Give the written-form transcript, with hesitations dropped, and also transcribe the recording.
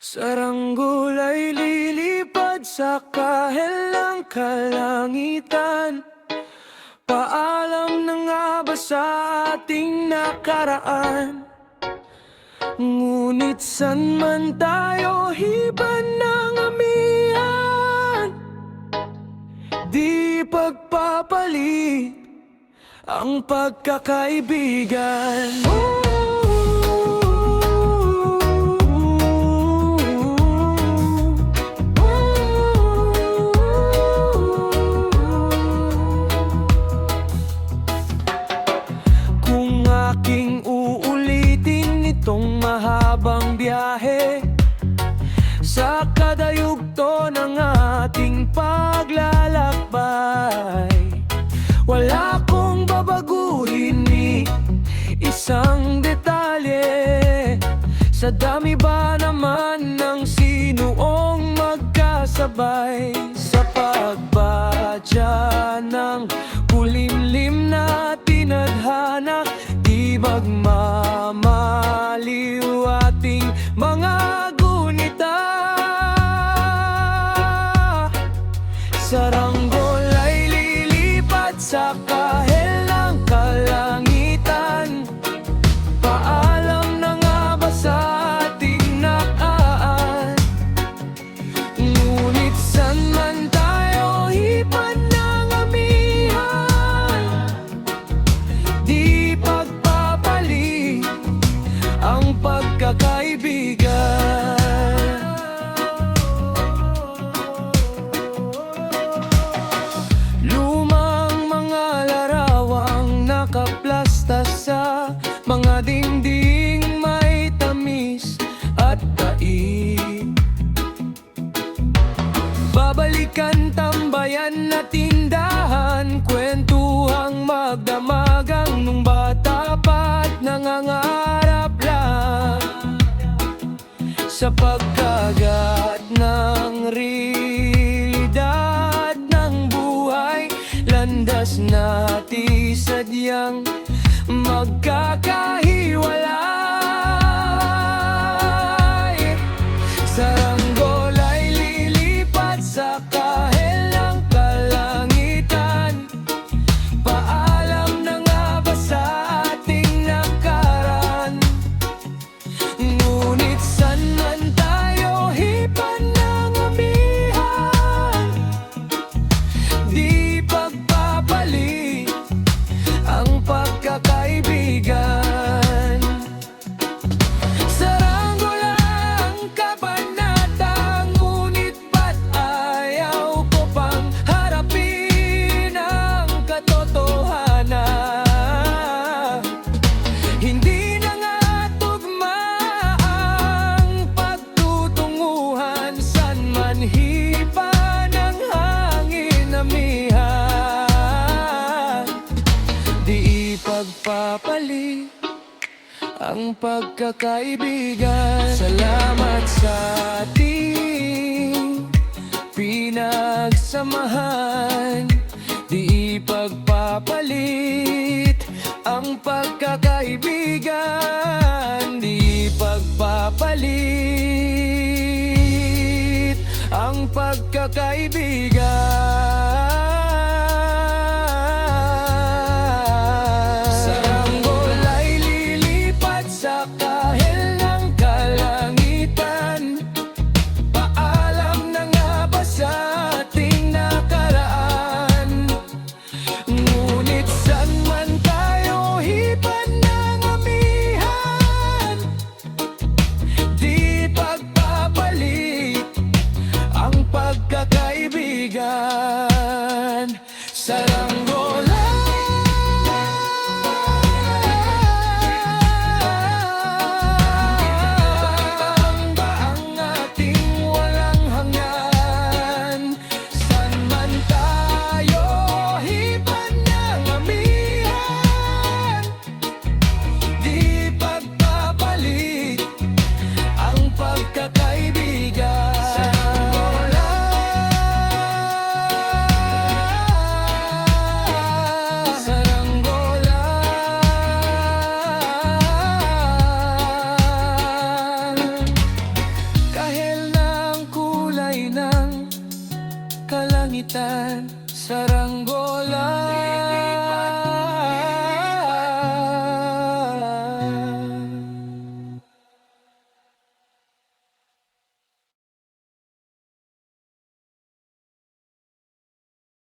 Saranggol ay lilipad sa kahel ng kalangitan. Paalam na nga ba sa ating nakaraan? Ngunit san man tayo hiban ng amihan, di pagpapalit ang pagkakaibigan. Kung aking uulitin itong mahabang biyahe sa kada yugto ng ating paglalakbay, wala kong babaguhin ni isang detalye. Sa dami ba naman ng sinuong magkasabay sa pagbadya ng kulimlim na tinadhana, di magmamaliw ating mga gunita. Saranggol ay lilipad sa kahel ng kalangitan. Paalam na nga ba sa ating nakaan? Ngunit san man tayo hipan ng amihan, di pagpapalit ang pagkakaibigan. Nakaplastas sa mga dingding may tamis at taib. Babalikan tambayan na tindahan, kwentuhang magdamagang nung bata pa't nangangarap lang sa pagkagat ng realidad ng buhay. Landas natin sadyang magkakahiwalay. Saranggol ay lilipad sa kahel ng kalangitan. Paalam na nga ba sa ating nakaraan? Ngunit san man tayo hipan ng amihan, di pagpapalit ang pagkakaibigan. Saranggol ang kabanata, ngunit ba't ayaw ko pang harapin ang katotohanan? Hindi na nga tugma ang pagtutunguhan, san man hipan ng hangin amihan, di pagpapalit ang pagkakaibigan. Salamat sa ating pinagsamahan, di pagpapalit ang pagkakaibigan, di pagpapalit ang pagkakaibigan. Pagkakaibigan. kalangitan, saranggola